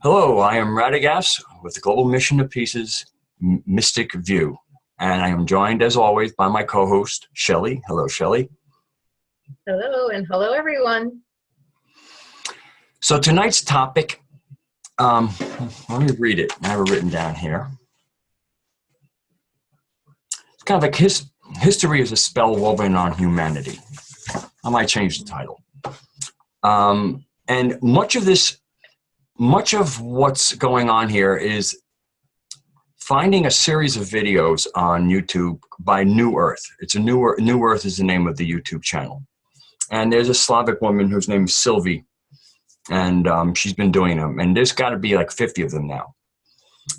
Hello, I am Radagast with the Global Mission to Peace's Mystic View, and I am joined as always by my co-host, Shelley. Hello, Shelley. Hello, and hello, everyone. So tonight's topic, let me read it. I have it written down here. It's kind of like history is a spell woven on humanity. I might change the title. And much of what's going on here is finding a series of videos on YouTube by New Earth. It's New Earth is the name of the YouTube channel. And there's a Slavic woman whose name is Sylvie. And she's been doing them. And there's got to be like 50 of them now.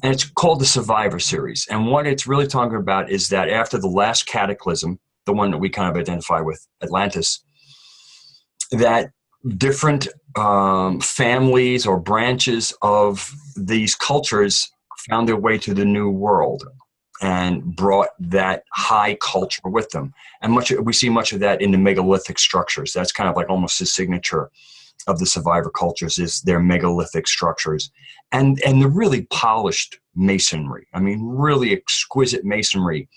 And it's called the Survivor Series. And what it's really talking about is that after the last cataclysm, the one that we kind of identify with, Atlantis, that different families or branches of these cultures found their way to the New World and brought that high culture with them. And we see much of that in the megalithic structures. That's kind of like almost the signature of the survivor cultures, is their megalithic structures and the really polished masonry. I mean, really exquisite masonry,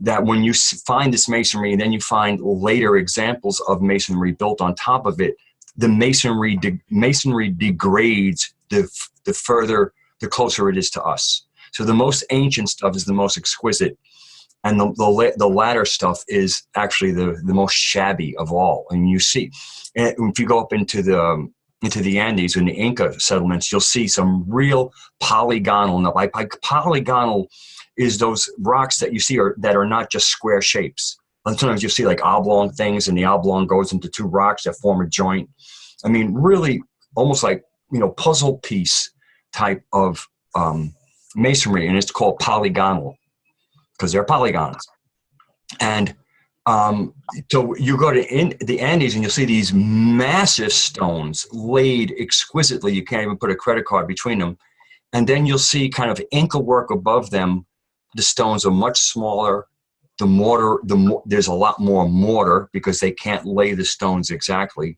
that when you find this masonry, then you find later examples of masonry built on top of it. The masonry degrades the closer it is to us. So the most ancient stuff is the most exquisite, and the latter stuff is actually the most shabby of all. And you see, if you go up into the Andes and the Inca settlements, you'll see some real polygonal. Now, like polygonal is those rocks that you see that are not just square shapes. And sometimes you see like oblong things, and the oblong goes into two rocks that form a joint. I mean, really almost like, puzzle piece type of masonry, and it's called polygonal because they're polygons. And so you go to the Andes and you'll see these massive stones laid exquisitely. You can't even put a credit card between them. And then you'll see kind of Inca work above them. The stones are much smaller. The mortar, there's a lot more mortar because they can't lay the stones exactly.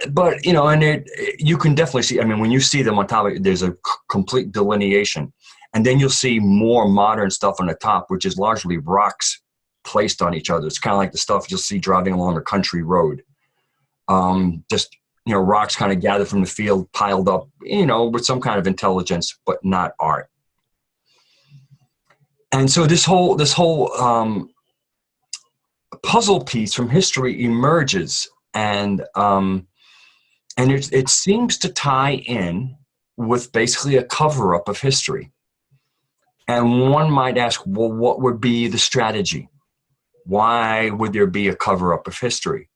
But, and you can definitely see, when you see them on top of it, there's a complete delineation. And then you'll see more modern stuff on the top, which is largely rocks placed on each other. It's kind of like the stuff you'll see driving along a country road. Rocks kind of gathered from the field, piled up, with some kind of intelligence, but not art. And so this whole puzzle piece from history emerges, and it seems to tie in with basically a cover-up of history. And one might ask, well, what would be the strategy? Why would there be a cover-up of history?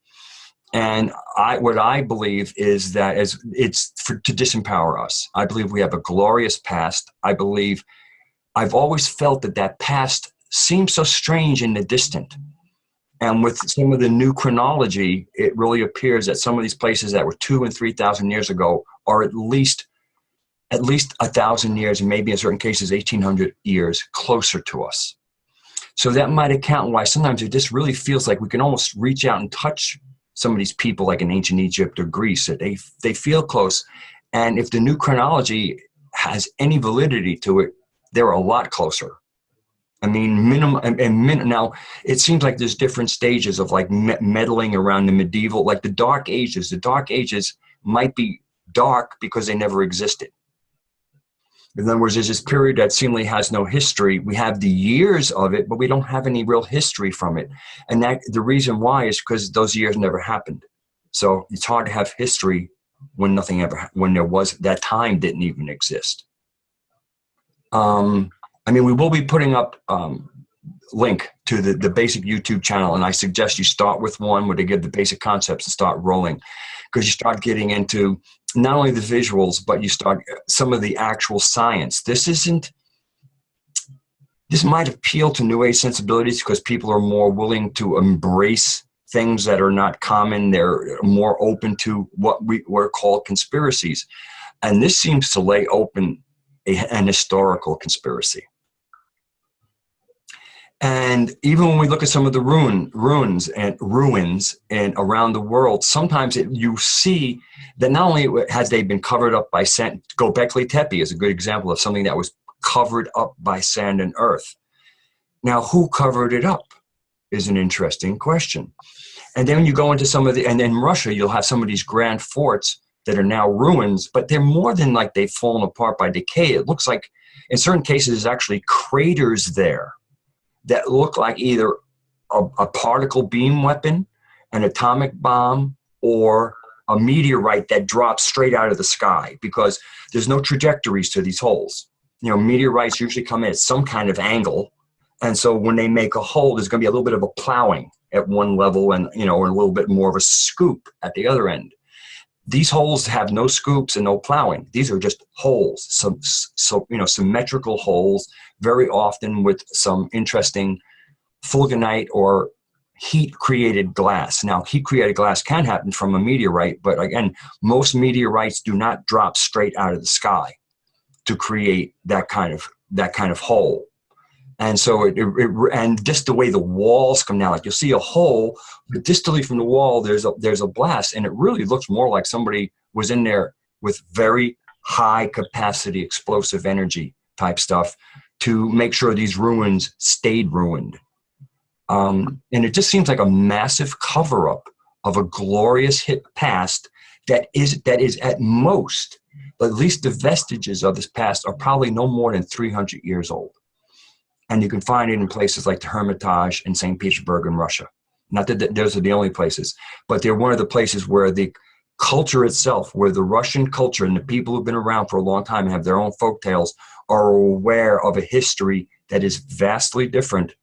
And what I believe is that it's to disempower us. I believe we have a glorious past. I've always felt that past seems so strange in the distant. And with some of the new chronology, it really appears that some of these places that were 2,000 and 3,000 years ago are at least 1,000 years, and maybe in certain cases 1,800 years closer to us. So that might account why sometimes it just really feels like we can almost reach out and touch some of these people, like in ancient Egypt or Greece. That they feel close, and if the new chronology has any validity to it, they're a lot closer. Now it seems like there's different stages of like meddling around the medieval, like the Dark Ages. The Dark Ages might be dark because they never existed. In other words, there's this period that seemingly has no history. We have the years of it, but we don't have any real history from it. And the reason why is because those years never happened. So it's hard to have history when that time didn't even exist. We will be putting up link to the basic YouTube channel, and I suggest you start with one where they give the basic concepts and start rolling, because you start getting into not only the visuals, but you start some of the actual science. This might appeal to New Age sensibilities because people are more willing to embrace things that are not common. They're more open to what were called conspiracies. And this seems to lay open an historical conspiracy. And even when we look at some of the ruins and around the world, sometimes you see that not only has they been covered up by sand. Göbekli Tepe is a good example of something that was covered up by sand and earth. Now, who covered it up is an interesting question. And then you go into and in Russia, you'll have some of these grand forts that are now ruins, but they're more than like they've fallen apart by decay. It looks like in certain cases, there's actually craters there that look like either a particle beam weapon, an atomic bomb, or a meteorite that drops straight out of the sky, because there's no trajectories to these holes. Meteorites usually come in at some kind of angle. And so when they make a hole, there's going to be a little bit of a plowing at one level and, a little bit more of a scoop at the other end. These holes have no scoops and no plowing. These are just holes, symmetrical holes, very often with some interesting fulgonite or heat-created glass. Now, heat-created glass can happen from a meteorite, but again, most meteorites do not drop straight out of the sky to create that kind of hole. And so and just the way the walls come down, like you'll see a hole, but distally from the wall, there's a blast, and it really looks more like somebody was in there with very high capacity explosive energy type stuff to make sure these ruins stayed ruined. And it just seems like a massive cover up of a glorious past that is at most, at least the vestiges of this past are probably no more than 300 years old. And you can find it in places like the Hermitage in St. Petersburg in Russia. Not that those are the only places, but they're one of the places where the culture itself, where the Russian culture and the people who've been around for a long time and have their own folk tales are aware of a history that is vastly different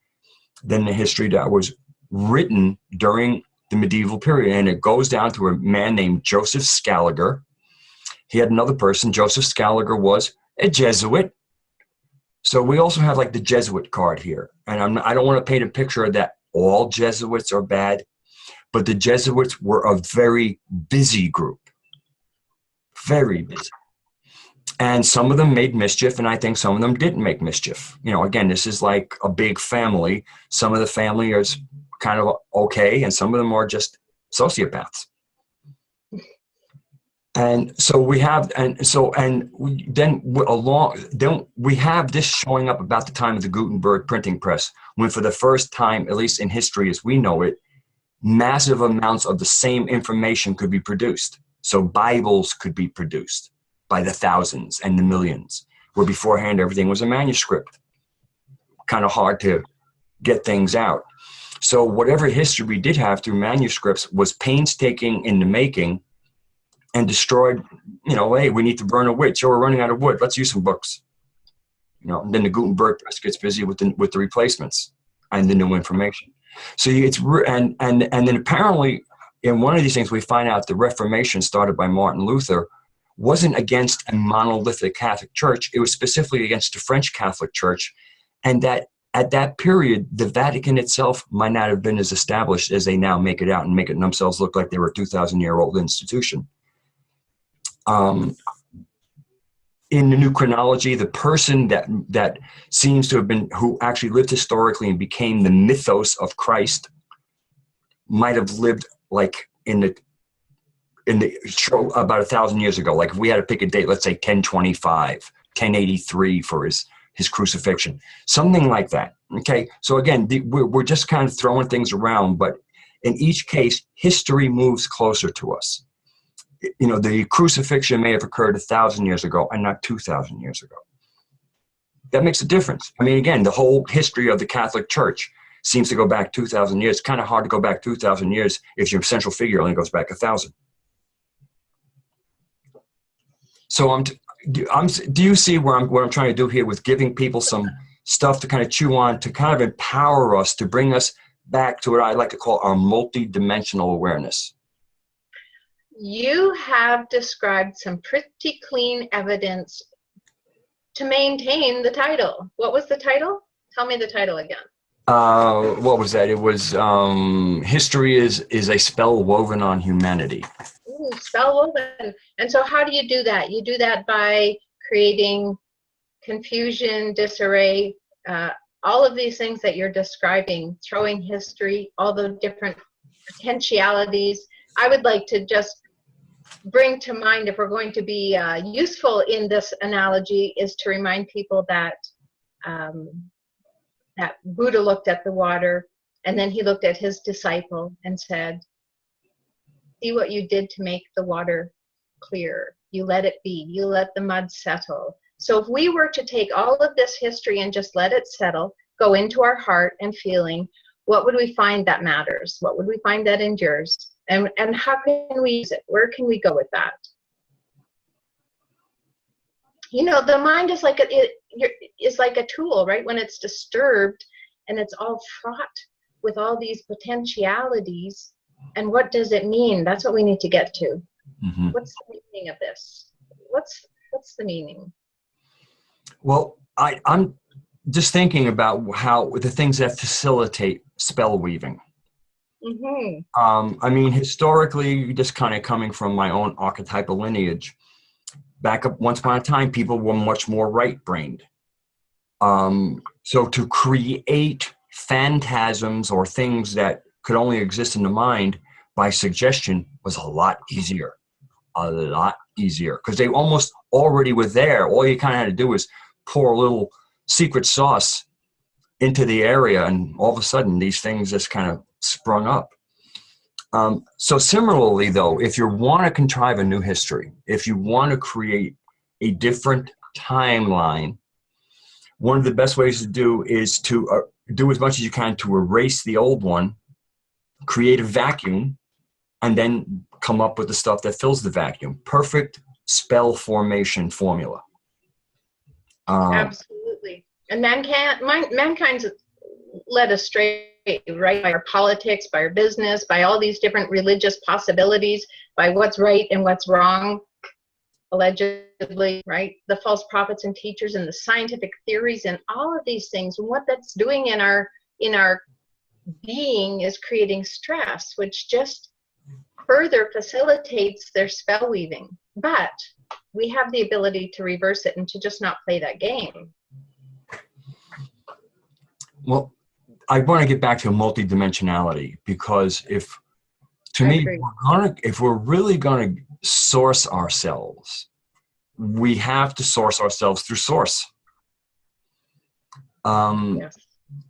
than the history that was written during the medieval period. And it goes down to a man named Joseph Scaliger. He had another person. Joseph Scaliger was a Jesuit. So we also have like the Jesuit card here. And I don't want to paint a picture that all Jesuits are bad, but the Jesuits were a very busy group, very busy. And some of them made mischief, and I think some of them didn't make mischief. Again, this is like a big family. Some of the family is kind of okay, and some of them are just sociopaths. And so we have, then we have this showing up about the time of the Gutenberg printing press, when for the first time, at least in history as we know it, massive amounts of the same information could be produced. So Bibles could be produced by the thousands and the millions, where beforehand everything was a manuscript. Kind of hard to get things out. So whatever history we did have through manuscripts was painstaking in the making, and destroyed, hey, we need to burn a witch, or we're running out of wood, let's use some books. And then the Gutenberg press gets busy with the replacements and the new information. So and then apparently in one of these things we find out the Reformation started by Martin Luther wasn't against a monolithic Catholic Church. It was specifically against the French Catholic Church, and that at that period, the Vatican itself might not have been as established as they now make it out and make it themselves look like they were a 2,000-year-old institution. In the new chronology, the person that seems to have been, who actually lived historically and became the mythos of Christ, might have lived like in the about 1,000 years ago. Like if we had to pick a date, let's say 1025, 1083 for his crucifixion, something like that. Okay, so again, we're just kind of throwing things around, but in each case, history moves closer to us. The crucifixion may have occurred 1,000 years ago and not 2,000 years ago. That makes a difference. I mean, again, the whole history of the Catholic Church seems to go back 2,000 years. It's kind of hard to go back 2,000 years if your central figure only goes back 1,000. So do you see what I'm trying to do here with giving people some stuff to kind of chew on, to kind of empower us, to bring us back to what I like to call our multi-dimensional awareness? You have described some pretty clean evidence to maintain the title. What was the title? Tell me the title again. What was that? It was History is a Spell Woven on Humanity. Ooh, spell woven. And so how do you do that? You do that by creating confusion, disarray, all of these things that you're describing, throwing history, all the different potentialities, I would like to just bring to mind, if we're going to be useful in this analogy, is to remind people that that Buddha looked at the water, and then he looked at his disciple and said, see what you did to make the water clear. You let it be. You let the mud settle. So if we were to take all of this history and just let it settle, go into our heart and feeling, what would we find that matters? What would we find that endures? And how can we use it? Where can we go with that? You know, the mind is like a tool, right? When it's disturbed and it's all fraught with all these potentialities. And what does it mean? That's what we need to get to. Mm-hmm. What's the meaning of this? What's the meaning? Well, I'm just thinking about how the things that facilitate spell weaving. Mm-hmm. I mean, historically, just kind of coming from my own archetypal lineage, back up once upon a time, people were much more right-brained. So to create phantasms or things that could only exist in the mind by suggestion was a lot easier, because they almost already were there. All you kind of had to do was pour a little secret sauce into the area, and all of a sudden these things just kind of sprung up. So similarly, though, if you want to contrive a new history, if you want to create a different timeline, one of the best ways to do is to do as much as you can to erase the old one, create a vacuum, and then come up with the stuff that fills the vacuum. Perfect spell formation formula. Absolutely. And mankind's led astray, right, by our politics, by our business, by all these different religious possibilities, by what's right and what's wrong, allegedly, right? The false prophets and teachers and the scientific theories and all of these things. And what that's doing in our being is creating stress, which just further facilitates their spell weaving. But we have the ability to reverse it and to just not play that game. Well, I want to get back to multidimensionality, because if we're really going to source ourselves, we have to source ourselves through source. Yes.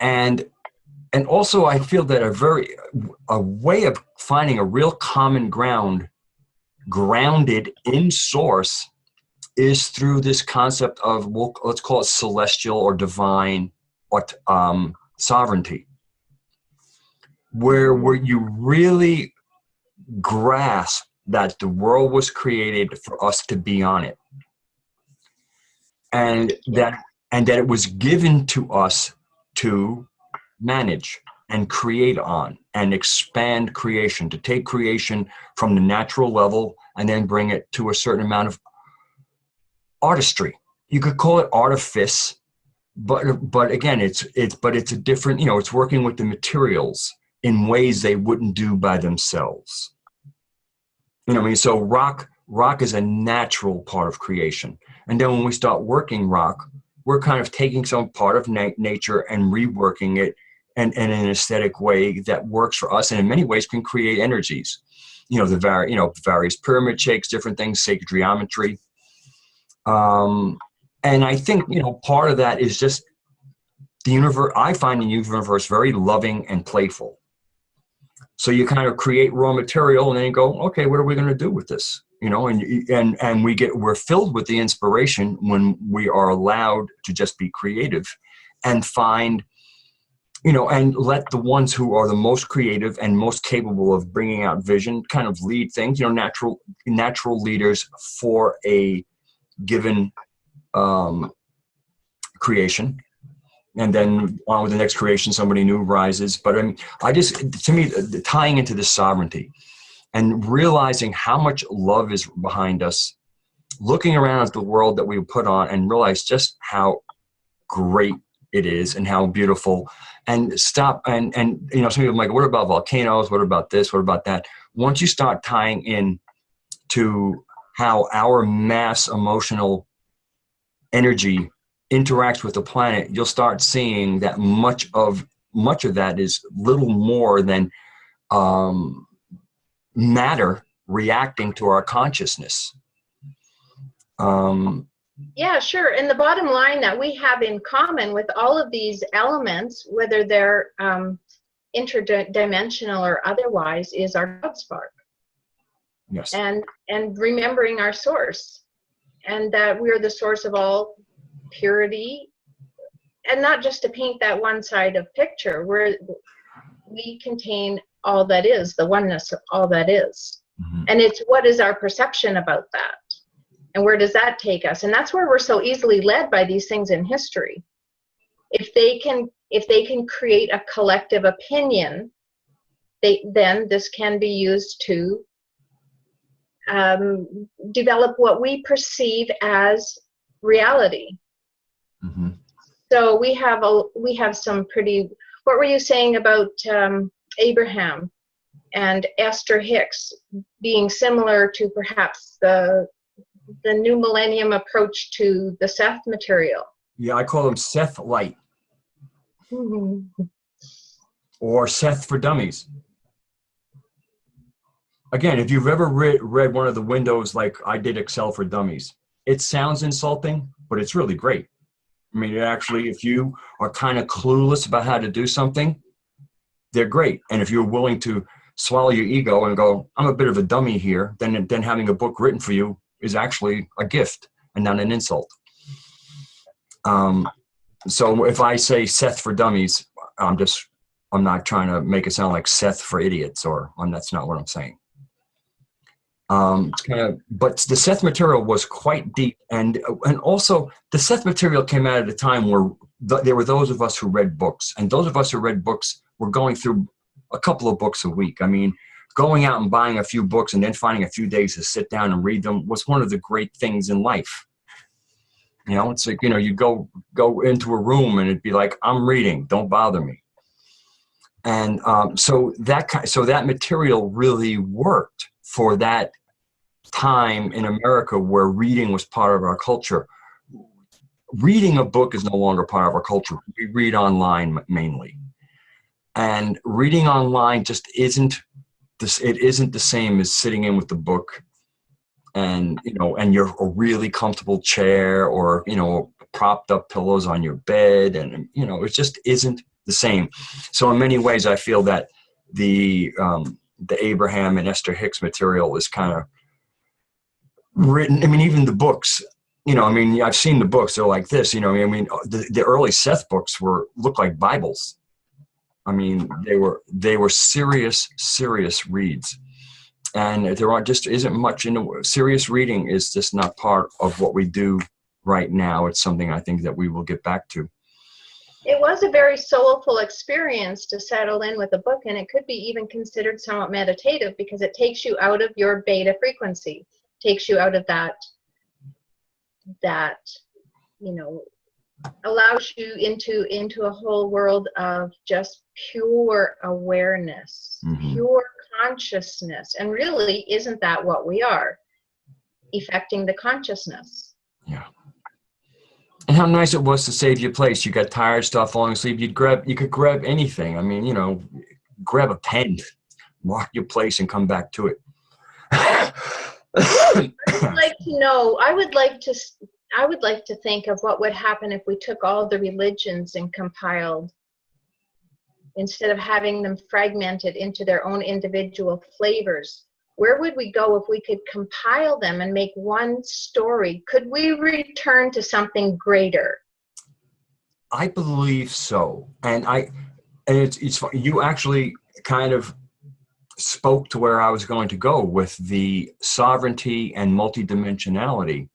And also I feel that a way of finding a real common ground grounded in source is through this concept of, well, let's call it celestial or divine sovereignty, where you really grasp that the world was created for us to be on it, and that it was given to us to manage and create on and expand creation, to take creation from the natural level and then bring it to a certain amount of artistry. You could call it artifice, but again, it's a different, it's working with the materials in ways they wouldn't do by themselves. So rock is a natural part of creation. And then when we start working rock, we're kind of taking some part of nature and reworking it and in an aesthetic way that works for us, and in many ways can create energies. The various pyramid shapes, different things, sacred geometry. And I think, part of that is just the universe. I find the universe very loving and playful. So you kind of create raw material and then you go, okay, what are we going to do with this? And we're filled with the inspiration when we are allowed to just be creative and find, and let the ones who are the most creative and most capable of bringing out vision kind of lead things, natural leaders for a given creation. And then on with the next creation, somebody new rises. But to me, tying into this sovereignty and realizing how much love is behind us, looking around at the world that we put on and realize just how great it is and how beautiful, and stop. And some people are like, what about volcanoes? What about this? What about that? Once you start tying in to how our mass emotional energy interacts with the planet, you'll start seeing that much of that is little more than matter reacting to our consciousness. Yeah, sure. And the bottom line that we have in common with all of these elements, whether they're interdimensional or otherwise, is our God spark. Yes. And remembering our source, and that we're the source of all purity, and not just to paint that one side of picture, where we contain all that is, the oneness of all that is. Mm-hmm. And it's what is our perception about that, and where does that take us? And that's where we're so easily led by these things in history. If they can create a collective opinion, then this can be used to develop what we perceive as reality. Mm-hmm. So we have some pretty. What were you saying about Abraham and Esther Hicks being similar to perhaps the new millennium approach to the Seth material? Yeah, I call them Seth Light. Mm-hmm. Or Seth for Dummies. Again, if you've ever read one of the windows like I did, Excel for Dummies, it sounds insulting, but it's really great. I mean, actually, if you are kind of clueless about how to do something, they're great. And if you're willing to swallow your ego and go, I'm a bit of a dummy here, then having a book written for you is actually a gift and not an insult. So if I say Seth for Dummies, I'm not trying to make it sound like Seth for idiots, that's not what I'm saying. But the Seth material was quite deep, and also the Seth material came out at a time where there were those of us who read books, and those of us who read books were going through a couple of books a week. I mean, going out and buying a few books and then finding a few days to sit down and read them was one of the great things in life. You know, it's like, you know, you go into a room and it'd be like, I'm reading, don't bother me. And so that material really worked for that time in America where reading was part of our culture. Reading a book is no longer part of our culture. We read online mainly. And reading online just isn't the same as sitting in with the book and, you know, and you're a really comfortable chair or, you know, propped up pillows on your bed. And, you know, it just isn't the same. So in many ways, I feel that the Abraham and Esther Hicks material is kind of written. I mean, even the books, you know, I mean, I've seen the books. They're like this, you know, I mean, the early Seth books looked like Bibles. I mean, they were serious reads. And there isn't much serious reading is just not part of what we do right now. It's something I think that we will get back to. It was a very soulful experience to settle in with a book, and it could be even considered somewhat meditative because it takes you out of your beta frequency, takes you out of that, you know, allows you into a whole world of just pure awareness, mm-hmm. pure consciousness. And really, isn't that what we are? Effecting the consciousness. Yeah. And how nice it was to save your place. You got tired, start falling asleep. You could grab anything. I mean, you know, grab a pen, mark your place, and come back to it. I would like to think of what would happen if we took all the religions and compiled, instead of having them fragmented into their own individual flavors. Where would we go if we could compile them and make one story? Could we return to something greater? I believe so. And it's you actually kind of spoke to where I was going to go with the sovereignty and multidimensionality.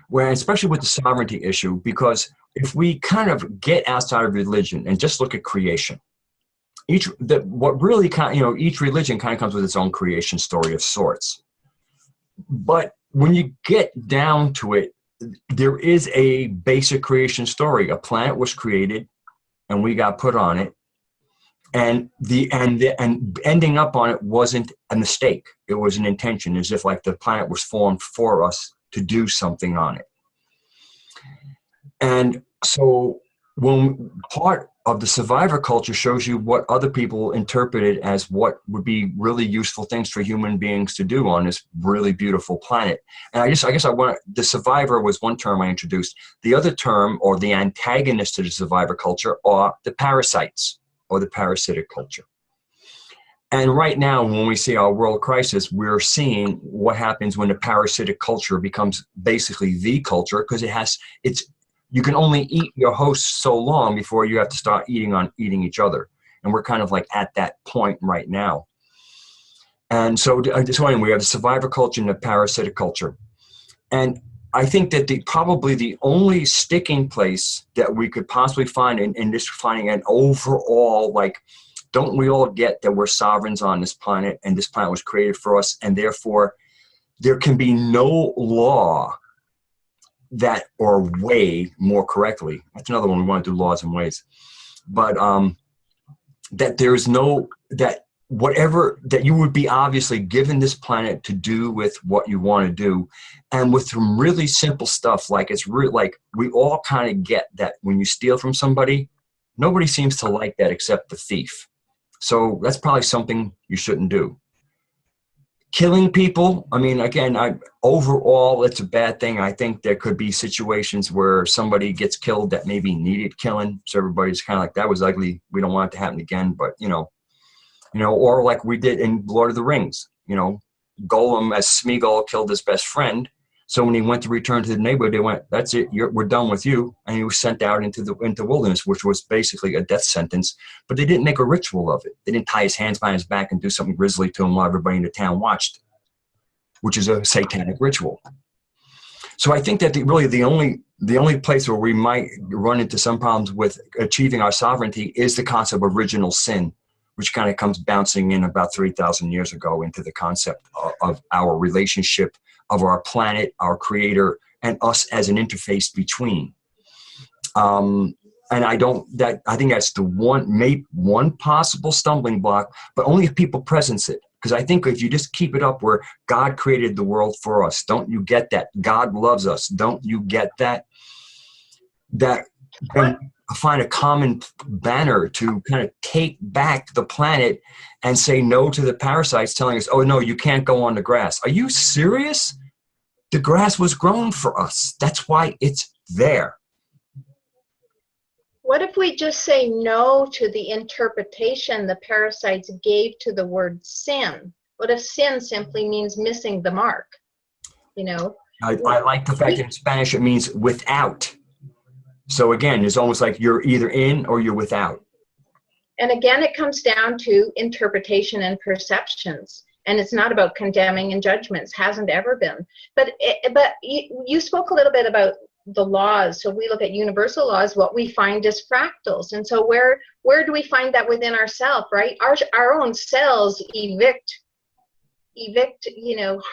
Where, especially with the sovereignty issue, because if we kind of get outside of religion and just look at creation, each religion kind of comes with its own creation story of sorts. But when you get down to it, there is a basic creation story. A planet was created, and we got put on it, and ending up on it wasn't a mistake. It was an intention, as if like the planet was formed for us to do something on it. And so when part of the survivor culture shows you what other people interpreted as what would be really useful things for human beings to do on this really beautiful planet. And I guess I want, the survivor was one term I introduced. The other term, or the antagonist to the survivor culture, are the parasites, or the parasitic culture. And right now, when we see our world crisis, we're seeing what happens when the parasitic culture becomes basically the culture, because you can only eat your host so long before you have to start eating each other. And we're kind of like at that point right now. And so anyway, we have the survivor culture and the parasitic culture. And I think that probably the only sticking place that we could possibly find in this, finding an overall, like, don't we all get that we're sovereigns on this planet, and this planet was created for us, and therefore there can be no law that, or way more correctly, that's another one, we want to do laws and ways, but that there's no, that whatever, that you would be obviously given this planet to do with what you want to do, and with some really simple stuff, like like we all kind of get that when you steal from somebody, nobody seems to like that except the thief. So that's probably something you shouldn't do. Killing people, I mean, again, overall, it's a bad thing. I think there could be situations where somebody gets killed that maybe needed killing. So everybody's kind of like, that was ugly, we don't want it to happen again. But, or like we did in Lord of the Rings, Gollum, as Smeagol killed his best friend. So when he went to return to the neighborhood, they went, that's it, we're done with you. And he was sent out into the wilderness, which was basically a death sentence. But they didn't make a ritual of it. They didn't tie his hands behind his back and do something grisly to him while everybody in the town watched, which is a satanic ritual. So I think that the only place where we might run into some problems with achieving our sovereignty is the concept of original sin, which kind of comes bouncing in about 3,000 years ago into the concept of our relationship, of our planet, our creator, and us as an interface between. And I think that's the one possible stumbling block, but only if people presence it. Because I think if you just keep it up where God created the world for us, don't you get that? God loves us, don't you get that? That find a common banner to kind of take back the planet and say no to the parasites telling us, oh no, you can't go on the grass. Are you serious? The grass was grown for us. That's why it's there. What if we just say no to the interpretation the parasites gave to the word sin? What if sin simply means missing the mark? I like the fact that in Spanish it means without. So again, it's almost like you're either in or you're without. And again, it comes down to interpretation and perceptions. And it's not about condemning and judgments, hasn't ever been. But you spoke a little bit about the laws. So we look at universal laws, what we find is fractals. And so where do we find that within ourselves, right? Our own cells evict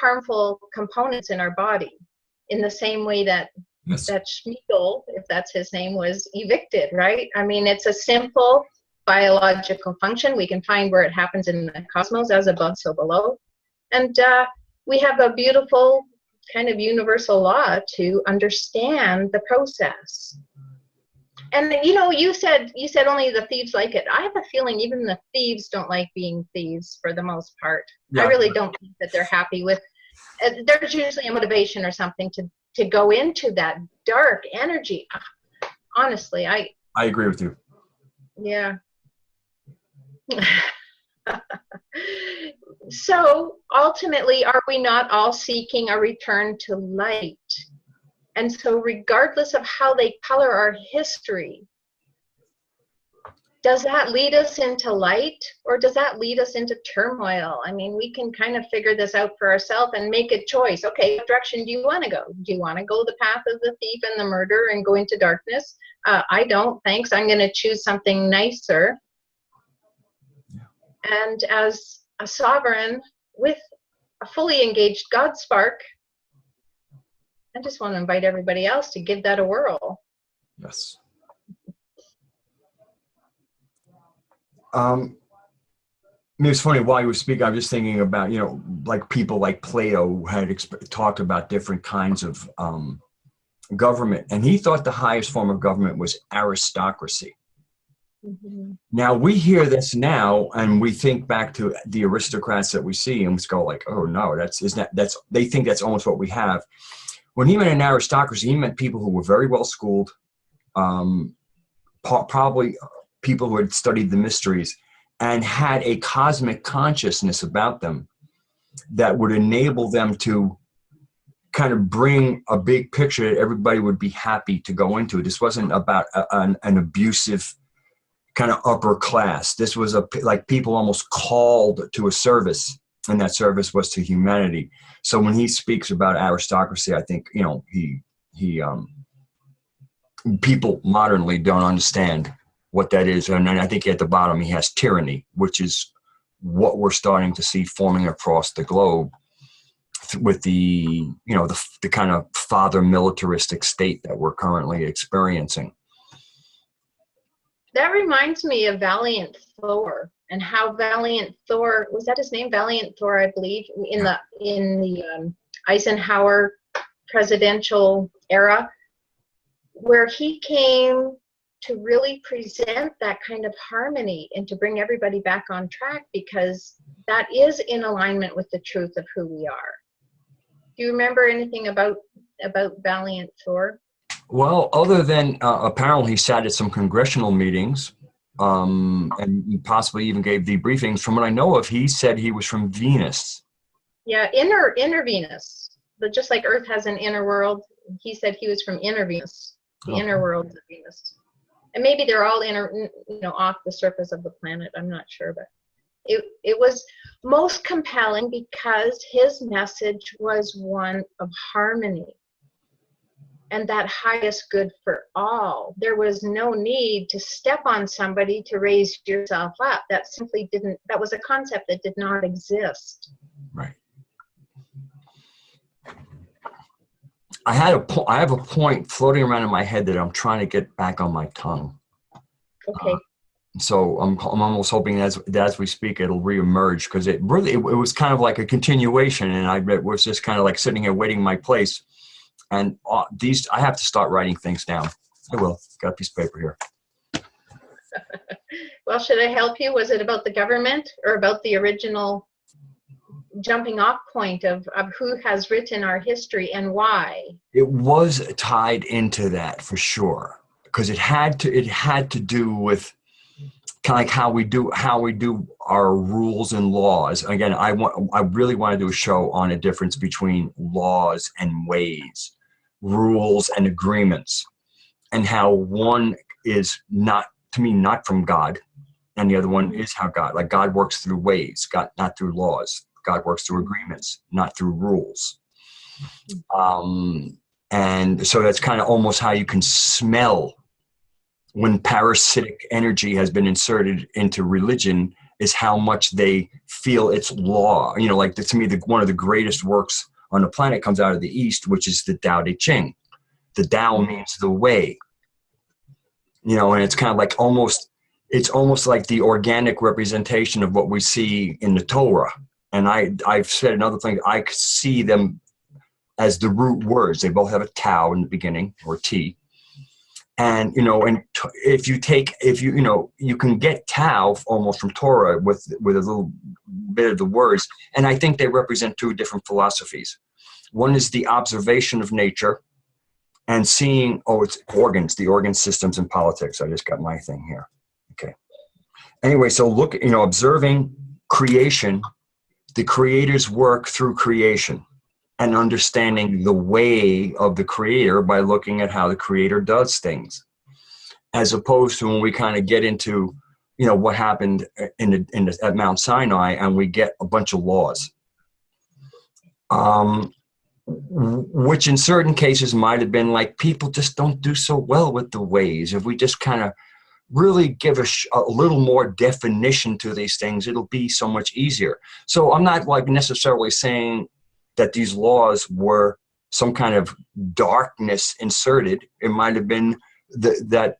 harmful components in our body in the same way that yes. that Schmiegel, if that's his name, was evicted, right? I mean, it's a simple biological function. We can find where it happens in the cosmos, as above, so below. And we have a beautiful kind of universal law to understand the process. And you said only the thieves like it. I have a feeling even the thieves don't like being thieves for the most part. Yeah. I really don't think that they're happy with there's usually a motivation or something to go into that dark energy. Honestly, I agree with you. Yeah. So ultimately, are we not all seeking a return to light? And so regardless of how they color our history, does that lead us into light, or does that lead us into turmoil? I mean, we can kind of figure this out for ourselves and make a choice. Okay, what direction do you want to go? Do you want to go the path of the thief and the murderer and go into darkness? I don't, thanks. I'm going to choose something nicer. And as a sovereign with a fully engaged God spark, I just want to invite everybody else to give that a whirl. Yes. It's funny, while you were speaking, I was just thinking about, like people like Plato had talked about different kinds of government, and he thought the highest form of government was aristocracy. Mm-hmm. Now we hear this now, and we think back to the aristocrats that we see, and we go like, "Oh no, that's they think that's almost what we have." When he meant an aristocracy, he meant people who were very well schooled, probably people who had studied the mysteries and had a cosmic consciousness about them that would enable them to kind of bring a big picture that everybody would be happy to go into. This wasn't about an abusive kind of upper class. This was like people almost called to a service, and that service was to humanity. So when he speaks about aristocracy, I think, you know, people modernly don't understand what that is. And then I think at the bottom he has tyranny, which is what we're starting to see forming across the globe with the kind of father militaristic state that we're currently experiencing. That reminds me of Valiant Thor, and how Valiant Thor, was that his name? Valiant Thor, I believe, in the Eisenhower presidential era, where he came to really present that kind of harmony and to bring everybody back on track, because that is in alignment with the truth of who we are. Do you remember anything about Valiant Thor? Well, other than apparently he sat at some congressional meetings, and he possibly even gave debriefings. From what I know of, he said he was from Venus. Yeah, inner Venus. But just like Earth has an inner world, he said he was from inner Venus, the inner world of Venus. And maybe they're all off the surface of the planet. I'm not sure, but it was most compelling because his message was one of harmony and that highest good for all. There was no need to step on somebody to raise yourself up. That was a concept that did not exist. Right. I have a point floating around in my head that I'm trying to get back on my tongue. Okay. So I'm almost hoping as we speak, it'll reemerge, because it was kind of like a continuation, and I was just kind of like sitting here waiting my place. And I have to start writing things down. I will. Got a piece of paper here. Well, should I help you? Was it about the government or about the original jumping off point of who has written our history and why? It was tied into that for sure, because it had to do with kind of like how we do our rules and laws. Again, I really want to do a show on a difference between laws and ways, rules and agreements, and how one is not from God, and the other one is how God works through ways, God not through laws. God works through agreements, not through rules. And so that's kind of almost how you can smell when parasitic energy has been inserted into religion, is how much they feel it's law. You know, like to me, one of the greatest works on the planet comes out of the East, which is the Tao Te Ching. The Tao means the way. You know, and it's kind of like it's almost like the organic representation of what we see in the Torah. And I've said another thing, I see them as the root words. They both have a Tao in the beginning, or T. And, if you can get Tao almost from Torah with a little bit of the words. And I think they represent two different philosophies. One is the observation of nature and seeing, it's organs, the organ systems and politics. I just got my thing here. Okay. Anyway, so look, observing creation, the creator's work through creation, and understanding the way of the creator by looking at how the creator does things, as opposed to when we kind of get into, what happened at Mount Sinai, and we get a bunch of laws, which in certain cases might have been like, people just don't do so well with the ways. If we just kind of really give a little more definition to these things, it'll be so much easier. So I'm not like necessarily saying that these laws were some kind of darkness inserted. It might have been that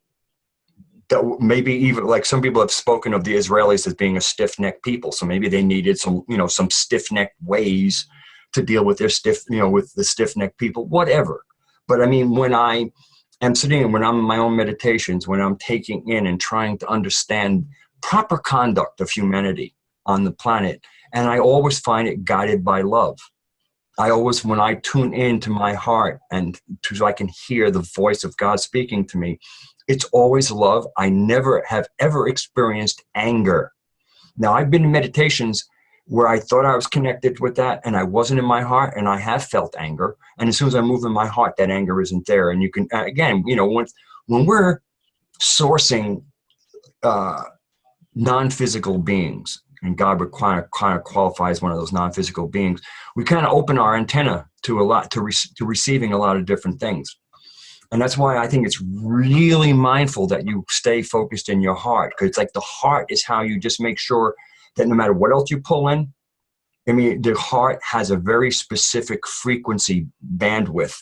maybe even like some people have spoken of the Israelis as being a stiff-necked people. So maybe they needed some stiff-necked ways to deal with their with the stiff-necked people, whatever. But I mean, when I am sitting and when I'm in my own meditations, when I'm taking in and trying to understand proper conduct of humanity on the planet, and I always find it guided by love. I always, when I tune into my heart and so I can hear the voice of God speaking to me, it's always love. I never have ever experienced anger. Now, I've been in meditations where I thought I was connected with that and I wasn't in my heart, and I have felt anger. And as soon as I move in my heart, that anger isn't there. And you can, again, you know, when we're sourcing non-physical beings, and God would kind of qualify as one of those non-physical beings, we kind of open our antenna to a lot, to receiving a lot of different things. And that's why I think it's really mindful that you stay focused in your heart, because it's like the heart is how you just make sure that no matter what else you pull in, I mean, the heart has a very specific frequency bandwidth,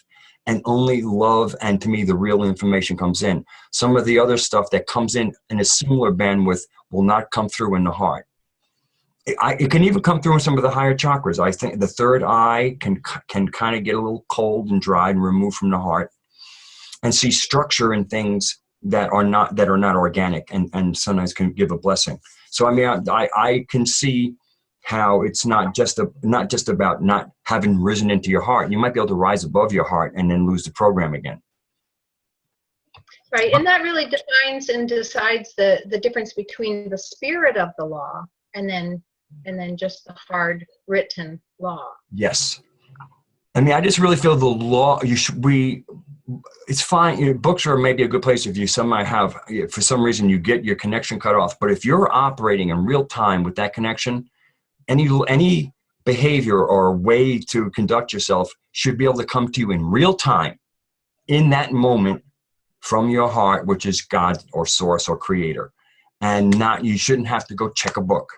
and only love and, to me, the real information comes in. Some of the other stuff that comes in a similar bandwidth will not come through in the heart. It can even come through in some of the higher chakras. I think the third eye can kind of get a little cold and dry and removed from the heart, and see structure in things that are not organic, and sometimes can give a blessing. So I mean, I can see how it's not just about not having risen into your heart. You might be able to rise above your heart and then lose the program again. Right, and that really defines and decides the difference between the spirit of the law and then just the hard written law. Yes. I mean, I just really feel the law, it's fine. You know, books are maybe a good place if you somehow have, for some reason, you get your connection cut off. But if you're operating in real time with that connection, any behavior or way to conduct yourself should be able to come to you in real time, in that moment, from your heart, which is God or source or creator. And you shouldn't have to go check a book.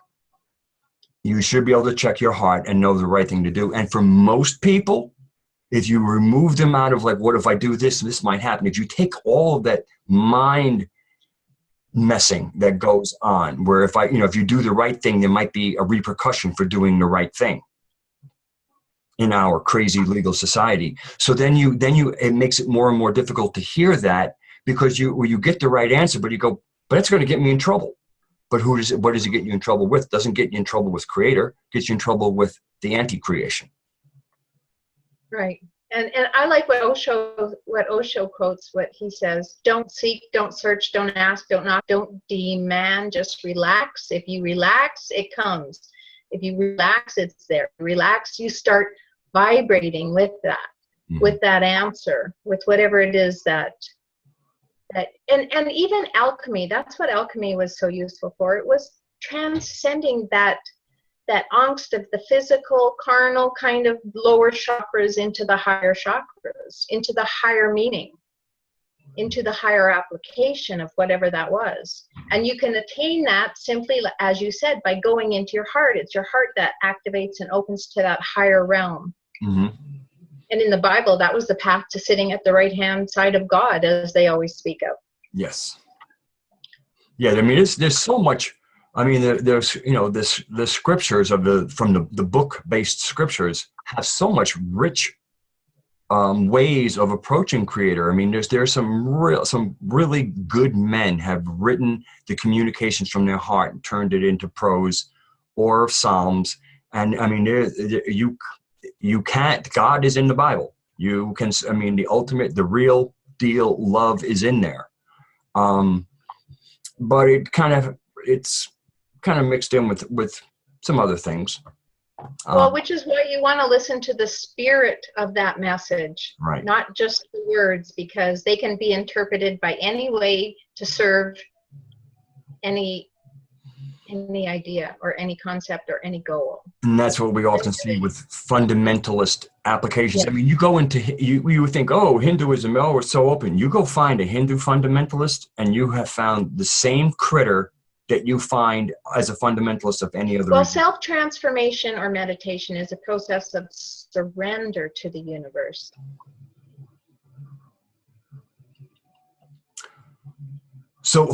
You should be able to check your heart and know the right thing to do. And for most people, if you remove them out of like, what if I do this, this might happen. If you take all of that mind messing that goes on, where if you do the right thing, there might be a repercussion for doing the right thing in our crazy legal society. So then it makes it more and more difficult to hear that, because you get the right answer, but you go, but it's going to get me in trouble. But what does it get you in trouble with? It doesn't get you in trouble with creator, it gets you in trouble with the anti-creation. Right. And I like what Osho quotes, what he says: don't seek, don't search, don't ask, don't knock, don't demand, just relax. If you relax, it comes. If you relax, it's there. Relax, you start vibrating with that, with that answer, with whatever it is that and even alchemy, that's what alchemy was so useful for. It was transcending that angst of the physical, carnal kind of lower chakras into the higher chakras, into the higher meaning, into the higher application of whatever that was. And you can attain that simply, as you said, by going into your heart. It's your heart that activates and opens to that higher realm. Mm-hmm. And in the Bible, that was the path to sitting at the right-hand side of God, as they always speak of. Yes. Yeah, I mean, there's so much. I mean, there's the scriptures from the book-based scriptures have so much rich ways of approaching creator. I mean, there's some really good men have written the communications from their heart and turned it into prose or psalms. And I mean, you can't. God is in the Bible. You can. I mean, the real deal love is in there. But it's kind of mixed in with some other things. Well, which is why you want to listen to the spirit of that message, right? Not just the words, because they can be interpreted by any way to serve any idea or any concept or any goal. And that's what we often see with fundamentalist applications. Yes. I mean, you go into, you would think, oh, Hinduism, oh, it's so open. You go find a Hindu fundamentalist and you have found the same critter that you find as a fundamentalist of any other religion. Self-transformation or meditation is a process of surrender to the universe. So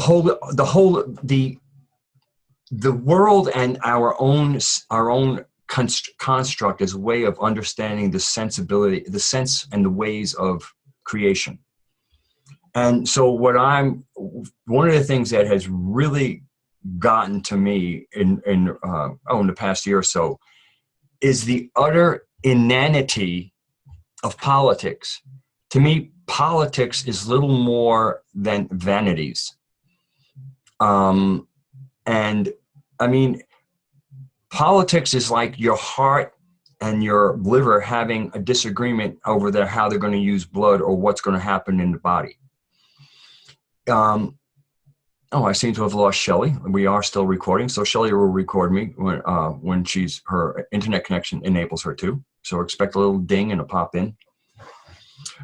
the world and our own construct is a way of understanding the sensibility, the sense and the ways of creation. And so one of the things that has really gotten to me in the past year or so is the utter inanity of politics. To me, politics is little more than vanities. And I mean, politics is like your heart and your liver having a disagreement over how they're going to use blood or what's going to happen in the body. I seem to have lost Shelly. We are still recording, so Shelly will record me when her internet connection enables her to. So expect a little ding and a pop in.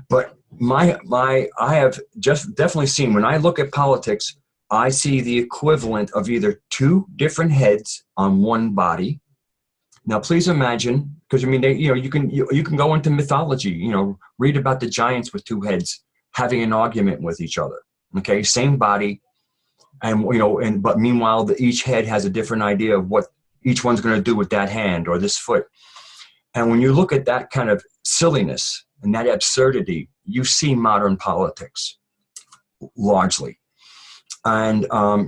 But I have just definitely seen, when I look at politics, I see the equivalent of either two different heads on one body. Now, please imagine, because I mean, you can go into mythology, read about the giants with two heads having an argument with each other. Okay, same body, and but meanwhile, each head has a different idea of what each one's going to do with that hand or this foot. And when you look at that kind of silliness and that absurdity, you see modern politics largely. And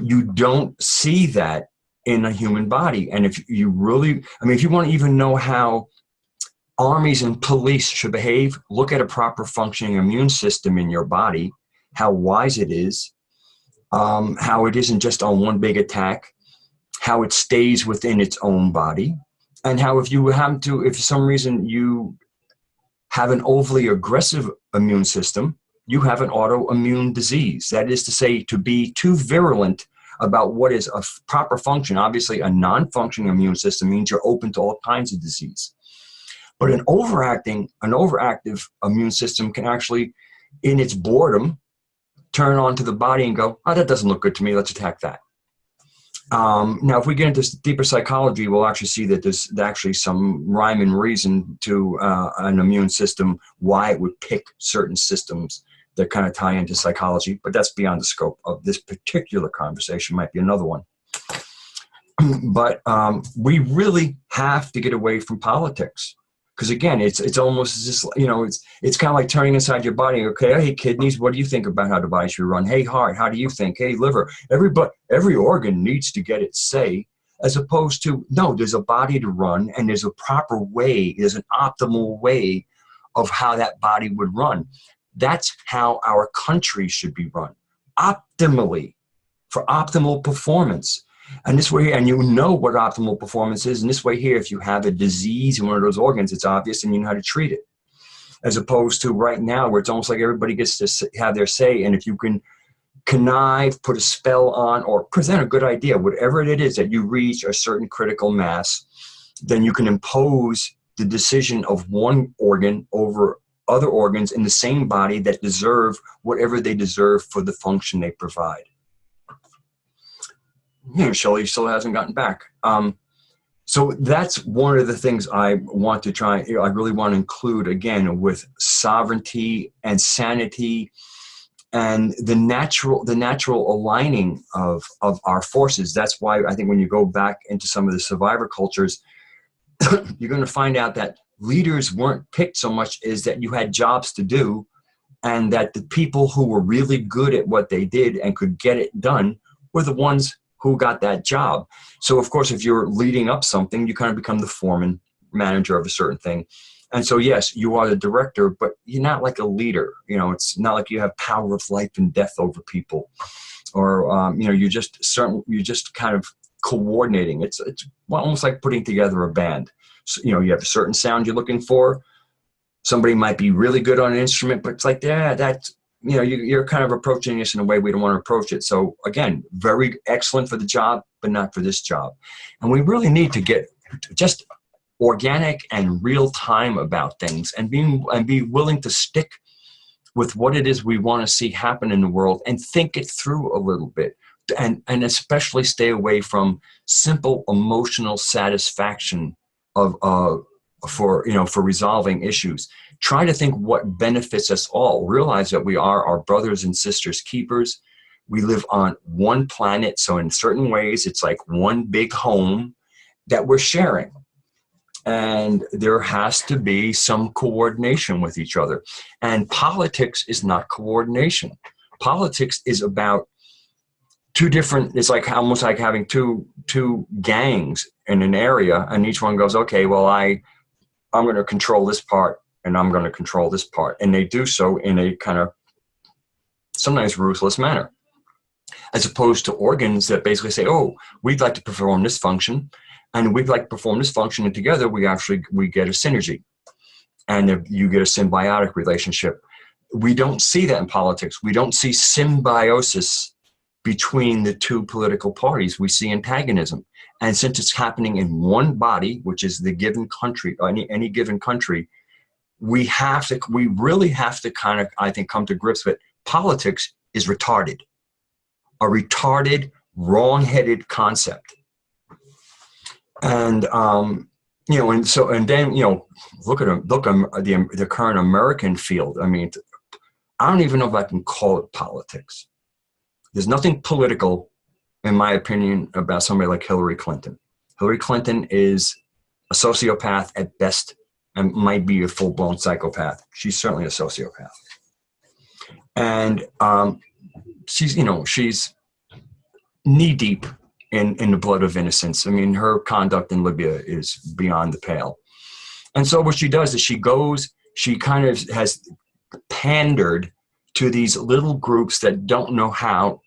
you don't see that in a human body. And if you really, if you want to even know how armies and police should behave, look at a proper functioning immune system in your body, how wise it is, how it isn't just on one big attack, how it stays within its own body, and how if for some reason you have an overly aggressive immune system, you have an autoimmune disease. That is to say, to be too virulent about what is a proper function. Obviously, a non-functioning immune system means you're open to all kinds of disease. But an overactive immune system can actually, in its boredom, turn onto the body and go, oh, that doesn't look good to me, let's attack that. Now, if we get into deeper psychology, we'll actually see that there's actually some rhyme and reason to an immune system, why it would pick certain systems that kind of tie into psychology, but that's beyond the scope of this particular conversation, might be another one. But we really have to get away from politics. Because again, it's almost just, it's kind of like turning inside your body. Okay, hey, kidneys, what do you think about how the body should run? Hey, heart, how do you think? Hey, liver, every organ needs to get its say, as opposed to, no, there's a body to run and there's a proper way, there's an optimal way of how that body would run. That's how our country should be run, optimally, for optimal performance. And this way, and you know what optimal performance is. And this way here, if you have a disease in one of those organs, it's obvious and you know how to treat it. As opposed to right now, where it's almost like everybody gets to have their say. And if you can connive, put a spell on, or present a good idea, whatever it is that you reach a certain critical mass, then you can impose the decision of one organ over other organs in the same body that deserve whatever they deserve for the function they provide. Shelley still hasn't gotten back. So that's one of the things I want to try. I really want to include, again, with sovereignty and sanity and the natural aligning of our forces. That's why I think when you go back into some of the survivor cultures, you're going to find out that leaders weren't picked so much as that you had jobs to do, and that the people who were really good at what they did and could get it done were the ones who got that job. So of course, if you're leading up something, you kind of become the foreman, manager of a certain thing. And so yes, you are the director, but you're not like a leader. It's not like you have power of life and death over people, or you're just kind of coordinating. It's almost like putting together a band. So, you have a certain sound you're looking for. Somebody might be really good on an instrument, but it's like, you're kind of approaching this in a way we don't want to approach it. So again, very excellent for the job, but not for this job. And we really need to get just organic and real time about things, and be willing to stick with what it is we want to see happen in the world and think it through a little bit. And especially stay away from simple emotional satisfaction for resolving issues. Try to think what benefits us all. Realize that we are our brothers and sisters keepers. We live on one planet, so in certain ways, it's like one big home that we're sharing. And there has to be some coordination with each other. And politics is not coordination. Politics is about two different, it's like almost like having two gangs in an area, and each one goes, okay, well, I'm going to control this part, and I'm going to control this part. And they do so in a kind of sometimes ruthless manner, as opposed to organs that basically say, oh, we'd like to perform this function, and we'd like to perform this function, and together we get a synergy, and you get a symbiotic relationship. We don't see that in politics. We don't see symbiosis between the two political parties. We see antagonism. And since it's happening in one body, which is the given country, any given country, we really have to kind of, I think, come to grips with politics is retarded. A retarded, wrong-headed concept. And then look at the current American field. I mean, I don't even know if I can call it politics. There's nothing political, in my opinion, about somebody like Hillary Clinton. Hillary Clinton is a sociopath at best, and might be a full-blown psychopath. She's certainly a sociopath, and she's knee-deep in the blood of innocence. I mean, her conduct in Libya is beyond the pale. And so what she does is she kind of has pandered to these little groups that don't know how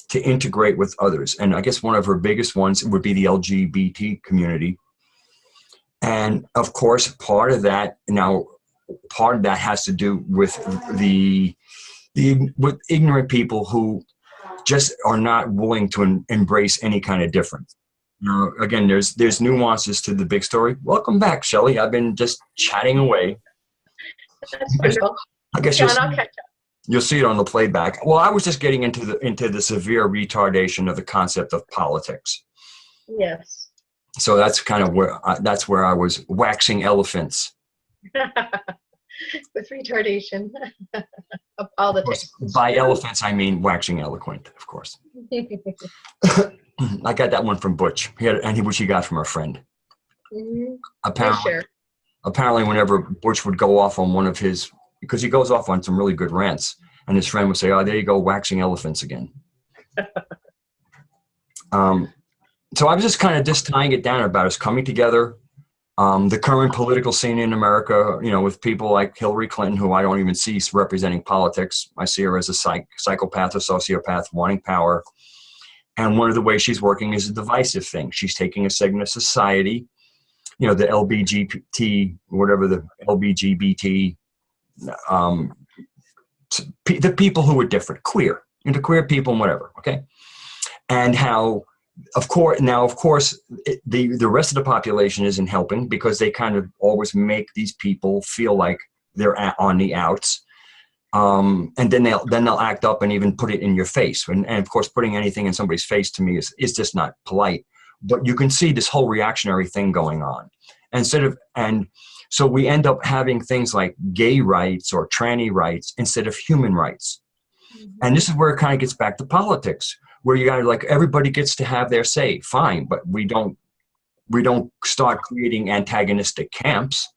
to integrate with others. And I guess one of her biggest ones would be the LGBT community. And of course, part of that has to do with with ignorant people who just are not willing to embrace any kind of difference. Now, again, there's nuances to the big story. Welcome back, Shelley. I've been just chatting away. That's wonderful. I guess John, I'll catch up. You'll see it on the playback. Well, I was just getting into the severe retardation of the concept of politics. Yes. So that's kind of where I was waxing elephants. With retardation of politics. By elephants, I mean waxing eloquent, of course. I got that one from Butch. Which he got from a friend. Mm-hmm. Apparently, whenever Butch would go off on one of his, because he goes off on some really good rants, and his friend would say, "Oh, there you go, waxing elephants again." So I was just kind of tying it down about us coming together. The current political scene in America, with people like Hillary Clinton, who I don't even see representing politics. I see her as a psychopath or sociopath wanting power. And one of the ways she's working is a divisive thing. She's taking a segment of society, the LGBT, whatever the LGBT, the people who are different, queer, the queer people and whatever, okay? And how, of course, the rest of the population isn't helping, because they kind of always make these people feel like they're on the outs. And then they'll act up and even put it in your face. And of course, putting anything in somebody's face to me is just not polite. But you can see this whole reactionary thing going on. And so we end up having things like gay rights or tranny rights instead of human rights. Mm-hmm. And this is where it kind of gets back to politics, where you got to everybody gets to have their say, fine, but we don't start creating antagonistic camps.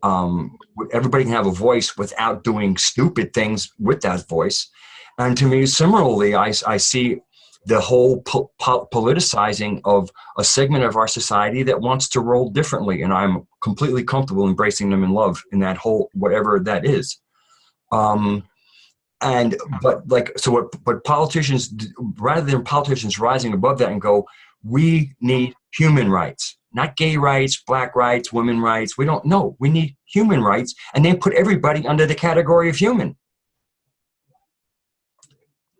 Everybody can have a voice without doing stupid things with that voice. And to me, similarly, I see the whole politicizing of a segment of our society that wants to roll differently. And I'm completely comfortable embracing them in love in that whole, whatever that is. But politicians, rather than politicians rising above that and go, we need human rights, not gay rights, black rights, women rights. We don't know. We need human rights, and then put everybody under the category of human.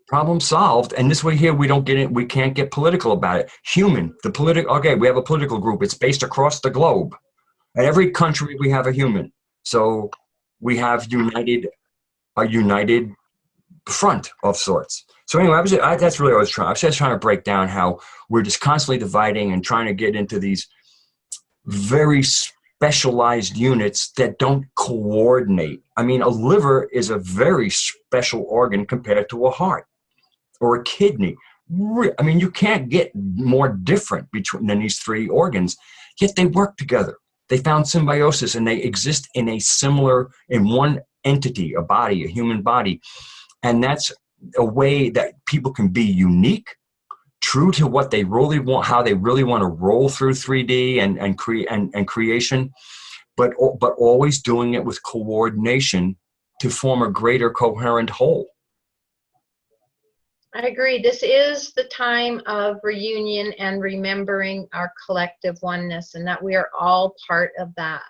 Problem solved. And this way here, we don't get it. We can't get political about it. Human, okay, we have a political group. It's based across the globe. In every country, we have a human. So we have a united front of sorts. So anyway, that's really what I was trying. I was just trying to break down how we're just constantly dividing and trying to get into these very specialized units that don't coordinate. I mean, a liver is a very special organ compared to a heart or a kidney. I mean, you can't get more different than these three organs, yet they work together. They found symbiosis, and they exist in in one entity, a body, a human body. And that's a way that people can be unique, true to what they really want, how they really want to roll through 3D and creation, but always doing it with coordination to form a greater coherent whole. I agree. This is the time of reunion and remembering our collective oneness, and that we are all part of that.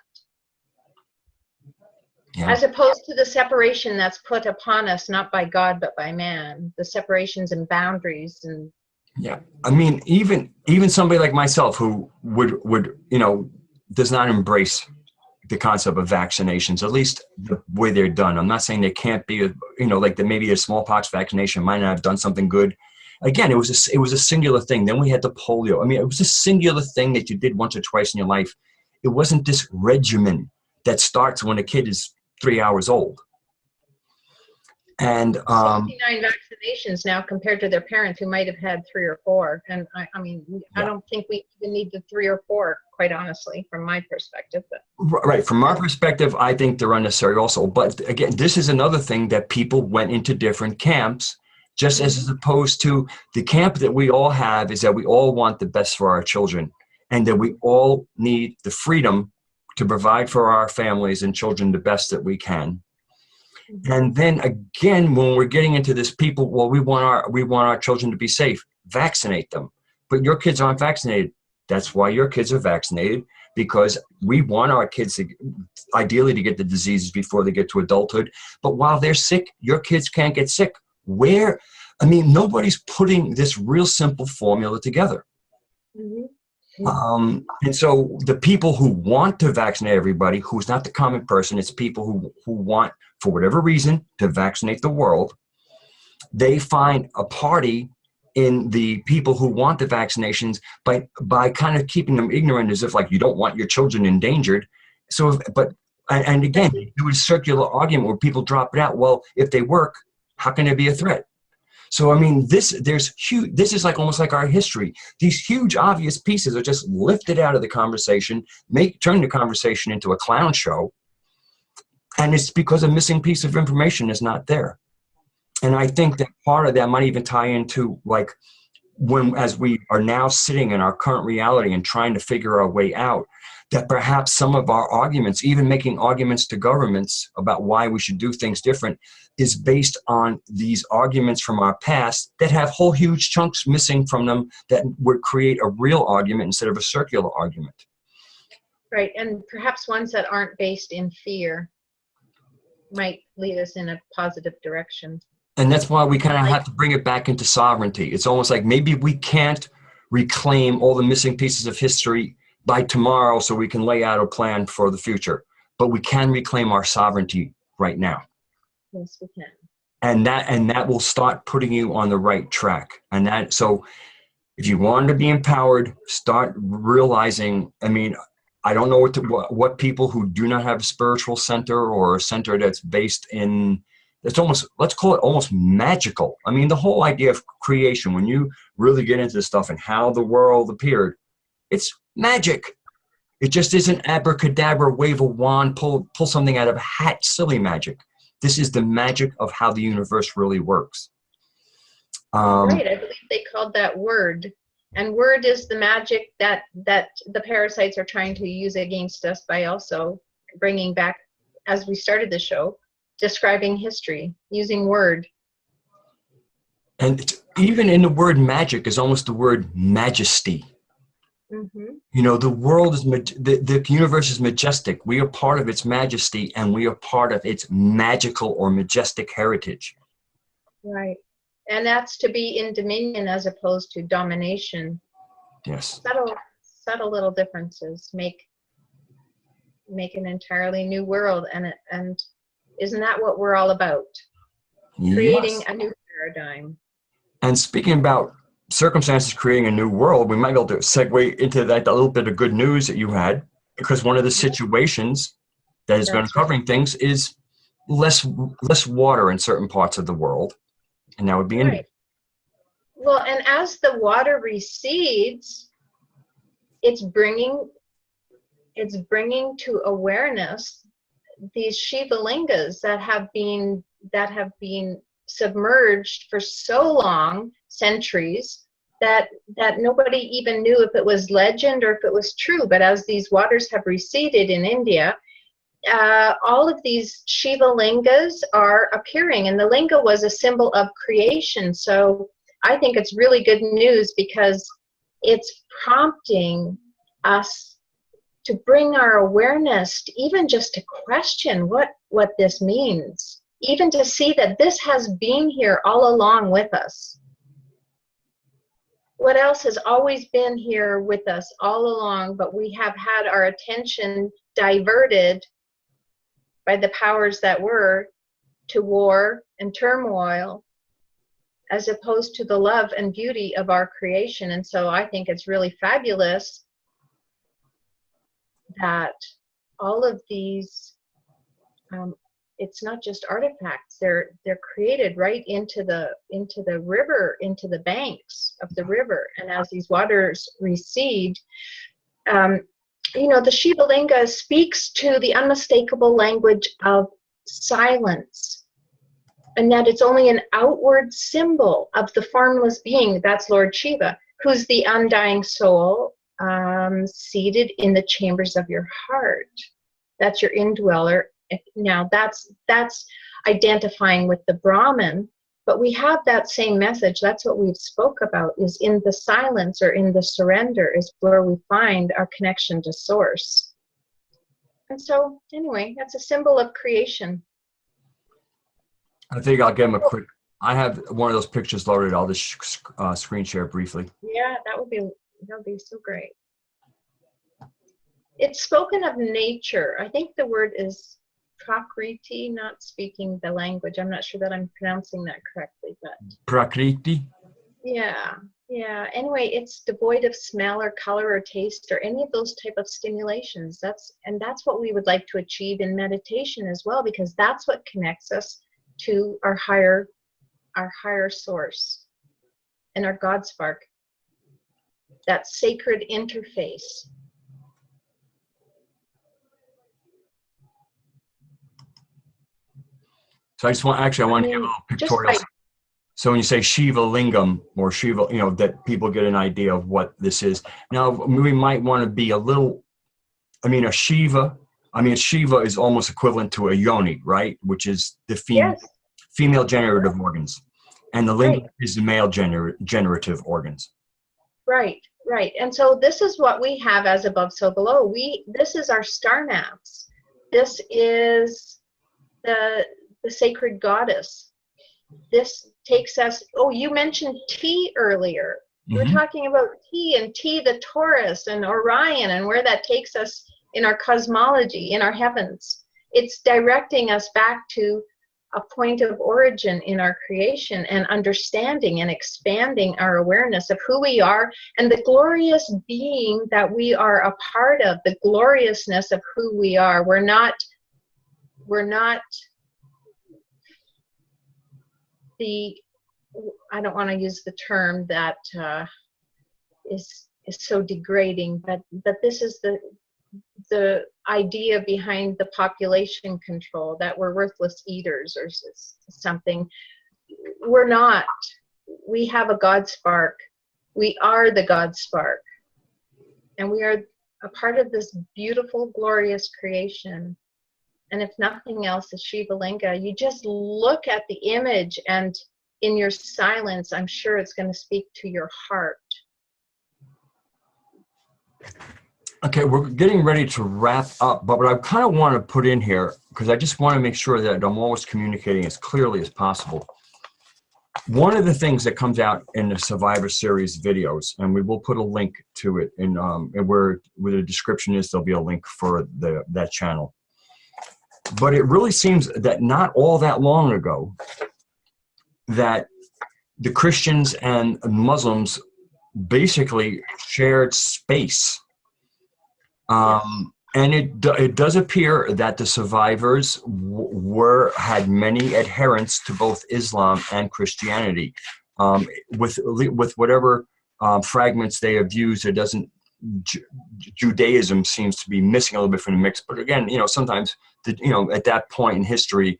Yeah. As opposed to the separation that's put upon us, not by God, but by man, the separations and boundaries. And yeah, I mean, even somebody like myself who would does not embrace the concept of vaccinations, at least the way they're done. I'm not saying they can't be, like maybe a smallpox vaccination might not have done something good. Again, it was a singular thing. Then we had the polio. I mean, it was a singular thing that you did once or twice in your life. It wasn't this regimen that starts when a kid is 3 hours old. And 69 vaccinations now compared to their parents who might have had 3 or 4. And I mean, I don't think we even need the 3 or 4, quite honestly, from my perspective. But. Right. From our perspective, I think they're unnecessary also. But again, this is another thing that people went into different camps, just as opposed to the camp that we all have is that we all want the best for our children, and that we all need the freedom to provide for our families and children the best that we can. And then again, when we're getting into this, people, well, we want our children to be safe. Vaccinate them. But your kids aren't vaccinated. That's why your kids are vaccinated, because we want our kids to, ideally, to get the diseases before they get to adulthood. But while they're sick, your kids can't get sick. Nobody's putting this real simple formula together. And so the people who want to vaccinate everybody, who's not the common person, it's people who want, for whatever reason, to vaccinate the world. They find a party in the people who want the vaccinations by kind of keeping them ignorant, as if like you don't want your children endangered. So, and again, you do a circular argument where people drop it out. Well, if they work, how can there be a threat? So, I mean, this is like almost like our history. These huge, obvious pieces are just lifted out of the conversation, turn the conversation into a clown show. And it's because a missing piece of information is not there. And I think that part of that might even tie into like as we are now sitting in our current reality and trying to figure our way out, that perhaps some of our arguments, even making arguments to governments about why we should do things different, is based on these arguments from our past that have whole huge chunks missing from them that would create a real argument instead of a circular argument. Right, and perhaps ones that aren't based in fear might lead us in a positive direction. And that's why we kind of have to bring it back into sovereignty. It's almost like maybe we can't reclaim all the missing pieces of history by tomorrow so we can lay out a plan for the future, but we can reclaim our sovereignty right now. Yes, we can. And that will start putting you on the right track. So if you want to be empowered, start realizing, I mean, I don't know what people who do not have a spiritual center or a center that's based in, it's almost, let's call it almost magical. I mean, the whole idea of creation, when you really get into this stuff and how the world appeared, it's magic. It just isn't abracadabra, wave a wand, pull something out of a hat, silly magic. This is the magic of how the universe really works. Right, I believe they called that word. And word is the magic that the parasites are trying to use against us by also bringing back, as we started the show, describing history, using word. And even in the word magic is almost the word majesty. Mm-hmm. You know, the world is, the universe is majestic. We are part of its majesty, and we are part of its magical or majestic heritage. Right. And that's to be in dominion as opposed to domination. Yes. Subtle little differences make an entirely new world. And isn't that what we're all about? Creating a new paradigm. And speaking about circumstances creating a new world, we might be able to segue into that, a little bit of good news that you had, because one of the situations that has been uncovering things is less water in certain parts of the world. And that would be India. Well, and as the water recedes, it's bringing it's bringing to awareness these Shiva lingas that have been submerged for so long, centuries, that nobody even knew if it was legend or if it was true. But as these waters have receded in India, all of these Shiva lingas are appearing, and the linga was a symbol of creation. So I think it's really good news, because it's prompting us to bring our awareness to even just to question what this means, even to see that this has been here all along with us. What else has always been here with us all along, but we have had our attention diverted by the powers that were to war and turmoil, as opposed to the love and beauty of our creation. And so I think it's really fabulous that all of these, it's not just artifacts, they're created right into the river, into the banks of the river. And as these waters recede, you know, the Shiva Linga speaks to the unmistakable language of silence, and that it's only an outward symbol of the formless being, that's Lord Shiva, who's the undying soul, seated in the chambers of your heart. That's your indweller. Now that's identifying with the Brahman, but we have that same message. That's what we've spoke about, is in the silence, or in the surrender, is where we find our connection to source. And so anyway, that's a symbol of creation. I think I'll give him a quick, I have one of those pictures loaded. I'll just screen share briefly. Yeah, that would be so great. It's spoken of nature. I think the word is Prakriti, not speaking the language. I'm not sure that I'm pronouncing that correctly, but Prakriti? yeah. Anyway, it's devoid of smell or color or taste or any of those type of stimulations. That's what we would like to achieve in meditation as well, because that's what connects us to our higher source and our God spark. That sacred interface. So I want to give a little pictorial. So when you say Shiva Lingam or Shiva, you know, that people get an idea of what this is. Now, we might want to be a little, Shiva is almost equivalent to a yoni, right? Which is the female generative organs. And the lingam is the male generative organs. Right. And so this is what we have as above, so below. This is our star naps. This is the sacred goddess. This takes us, you mentioned T earlier. You were talking about T, and T the Taurus and Orion, and where that takes us in our cosmology, in our heavens. It's directing us back to a point of origin in our creation, and understanding and expanding our awareness of who we are and the glorious being that we are a part of, the gloriousness of who we are. We're not I don't want to use the term that is so degrading, but this is the idea behind the population control, that we're worthless eaters or something. We're not. We have a God spark. We are the God spark. And we are a part of this beautiful, glorious creation. And if nothing else, the Shiva Linga, you just look at the image, and in your silence, I'm sure it's going to speak to your heart. Okay, we're getting ready to wrap up, but what I kind of want to put in here, because I just want to make sure that I'm always communicating as clearly as possible. One of the things that comes out in the Survivor Series videos, and we will put a link to it in where the description is, there'll be a link for that channel. But it really seems that not all that long ago, that the Christians and Muslims basically shared space. And it does appear that the survivors had many adherents to both Islam and Christianity. With whatever fragments they have used, it doesn't Ju- Judaism seems to be missing a little bit from the mix. But again, sometimes at that point in history,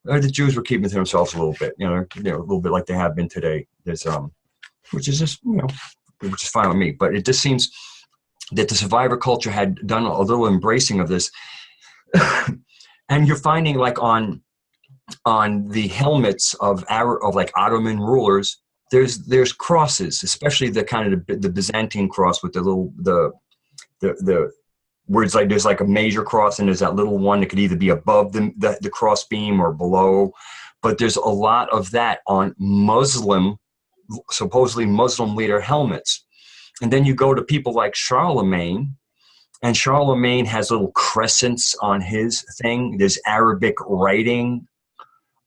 the Jews were keeping to themselves a little bit, a little bit like they have been today. There's which is just which is fine with me. But it just seems that the survivor culture had done a little embracing of this, and you're finding like on the helmets of like Ottoman rulers, there's crosses, especially the kind of the Byzantine cross with the little the where it's like there's like a major cross and there's that little one that could either be above the cross beam or below. But there's a lot of that on supposedly Muslim leader helmets. And then you go to people like Charlemagne, and Charlemagne has little crescents on his thing. There's Arabic writing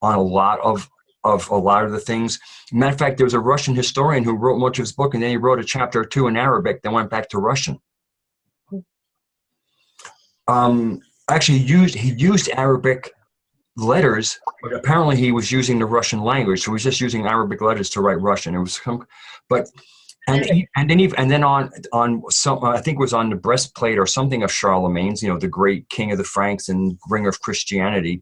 on a lot of the things. Matter of fact, there was a Russian historian who wrote much of his book, and then he wrote a chapter or two in Arabic, then went back to Russian. Actually, he used Arabic letters, but apparently he was using the Russian language, so he was just using Arabic letters to write Russian. It was and then on some, I think it was on the breastplate or something of Charlemagne's, the great king of the Franks and bringer of Christianity,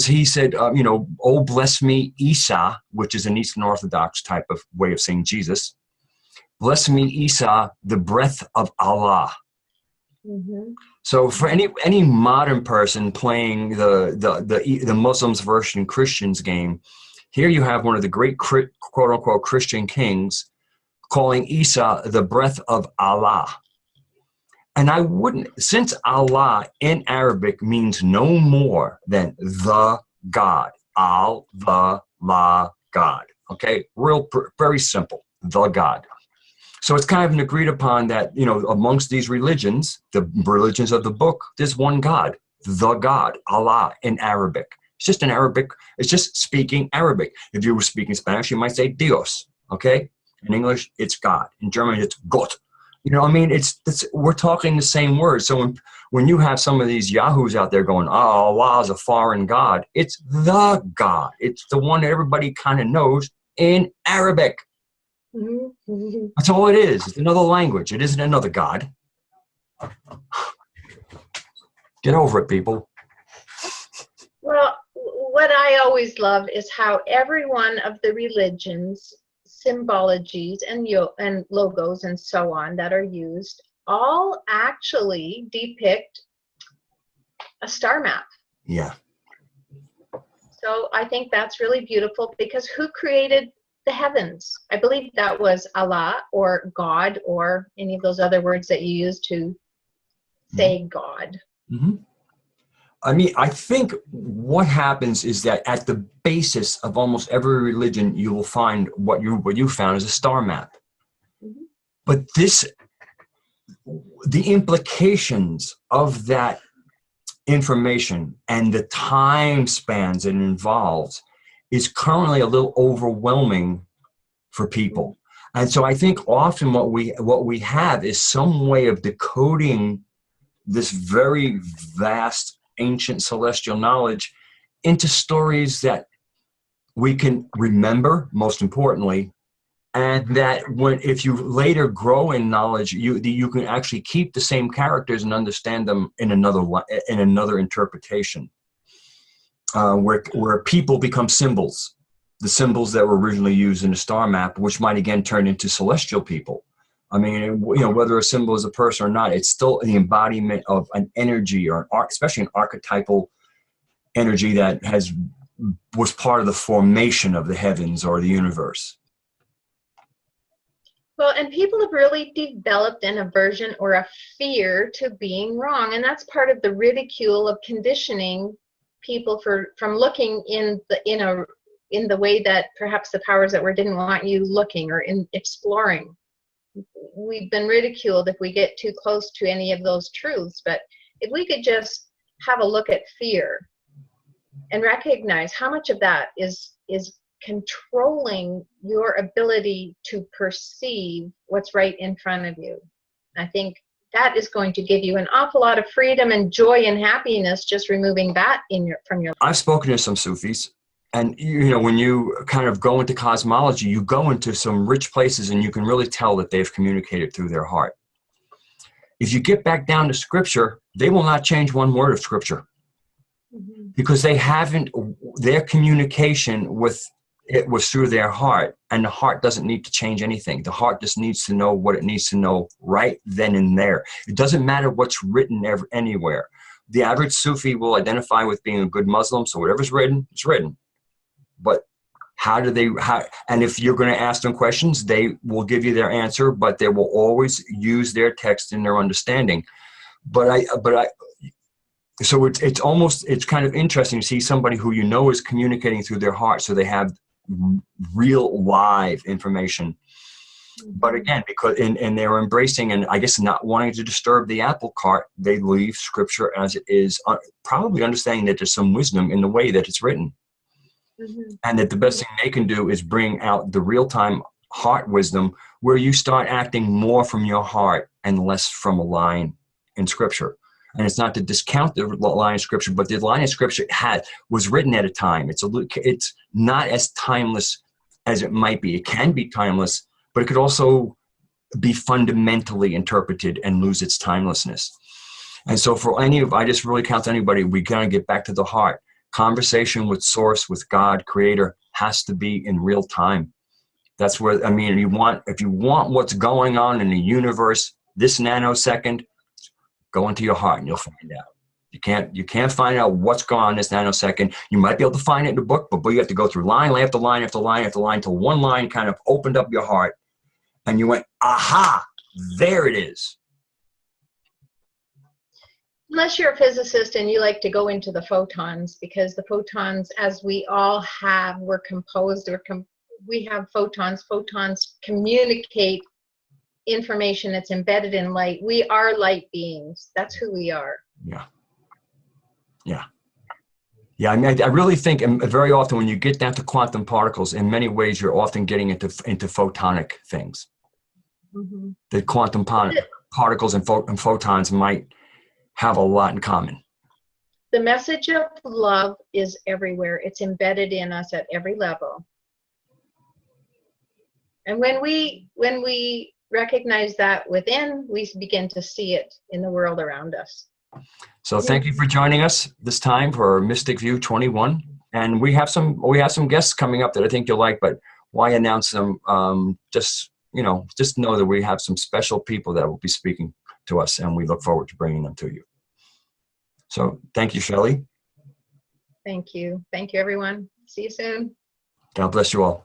he said, "Oh, bless me, Isa," which is an Eastern Orthodox type of way of saying Jesus. "Bless me, Isa, the breath of Allah." Mm-hmm. So for any modern person playing the Muslims versus Christians game, here you have one of the great quote unquote Christian kings calling Isa the breath of Allah. And I wouldn't, since Allah in Arabic means no more than the God, Allah, God. Okay, very simple, the God. So it's kind of an agreed upon that, amongst these religions, the religions of the book, there's one God, the God, Allah in Arabic. It's just in Arabic. It's just speaking Arabic. If you were speaking Spanish, you might say Dios, okay? In English, it's God. In German, it's Gott. We're talking the same words. So when you have some of these yahoos out there going, "Oh, Allah is a foreign God," it's the God. It's the one that everybody kind of knows in Arabic. Mm-hmm. That's all it is. It's another language. It isn't another God. Get over it, people. Well, what I always love is how every one of the religions, symbologies and logos and so on that are used all actually depict a star map. Yeah. So I think that's really beautiful, because who created the heavens? I believe that was Allah or God or any of those other words that you use to say God. Mm-hmm. I mean, I think what happens is that at the basis of almost every religion, you will find what you found is a star map. Mm-hmm. But the implications of that information and the time spans it involves is currently a little overwhelming for people. And so I think often what we have is some way of decoding this very vast ancient celestial knowledge into stories that we can remember, most importantly, and that if you later grow in knowledge, you can actually keep the same characters and understand them in another interpretation, where people become symbols, the symbols that were originally used in the star map, which might again turn into celestial people. I mean, whether a symbol is a person or not, it's still the embodiment of an energy, or especially an archetypal energy that was part of the formation of the heavens or the universe. Well, and people have really developed an aversion or a fear to being wrong, and that's part of the ridicule of conditioning people from looking in the way that perhaps the powers that were didn't want you looking or in exploring. We've been ridiculed if we get too close to any of those truths, but if we could just have a look at fear and recognize how much of that is controlling your ability to perceive what's right in front of you, I think that is going to give you an awful lot of freedom and joy and happiness, just removing that from your life. I've spoken to some Sufis. And, when you kind of go into cosmology, you go into some rich places and you can really tell that they've communicated through their heart. If you get back down to scripture, they will not change one word of scripture because they haven't, their communication with it was through their heart, and the heart doesn't need to change anything. The heart just needs to know what it needs to know right then and there. It doesn't matter what's written anywhere. The average Sufi will identify with being a good Muslim, so whatever's written, it's written. But and if you're going to ask them questions, they will give you their answer, but they will always use their text in their understanding. So it's kind of interesting to see somebody who you know is communicating through their heart, so they have real live information. But again, because and they're embracing and I guess not wanting to disturb the apple cart, they leave scripture as it is, probably understanding that there's some wisdom in the way that it's written. And that the best thing they can do is bring out the real-time heart wisdom where you start acting more from your heart and less from a line in scripture. And it's not to discount the line of scripture, but the line of scripture was written at a time. It's not as timeless as it might be. It can be timeless, but it could also be fundamentally interpreted and lose its timelessness. And so I just really count anybody, we gotta get back to the heart. Conversation with source, with God, creator, has to be in real time. That's where, I mean, if you want what's going on in the universe this nanosecond, go into your heart and you'll find out. You can't find out what's going on this nanosecond. You might be able to find it in the book, but you have to go through line after line after line after line until one line kind of opened up your heart and you went, aha, there it is. Unless you're a physicist and you like to go into the photons, because the photons, as we all have, we're composed, we have photons. Photons communicate information that's embedded in light. We are light beings. That's who we are. Yeah. I mean, I really think, and very often when you get down to quantum particles, in many ways, you're often getting into photonic things. The quantum particles and photons might have a lot in common. The message of love is everywhere. It's embedded in us at every level. And when we recognize that within, we begin to see it in the world around us. So thank you for joining us this time for Mystic View 21. And we have some guests coming up that I think you'll like, but why announce them? Just know that we have some special people that will be speaking to us, and we look forward to bringing them to you. So thank you, Shelley. Thank you. Thank you, everyone. See you soon. God bless you all.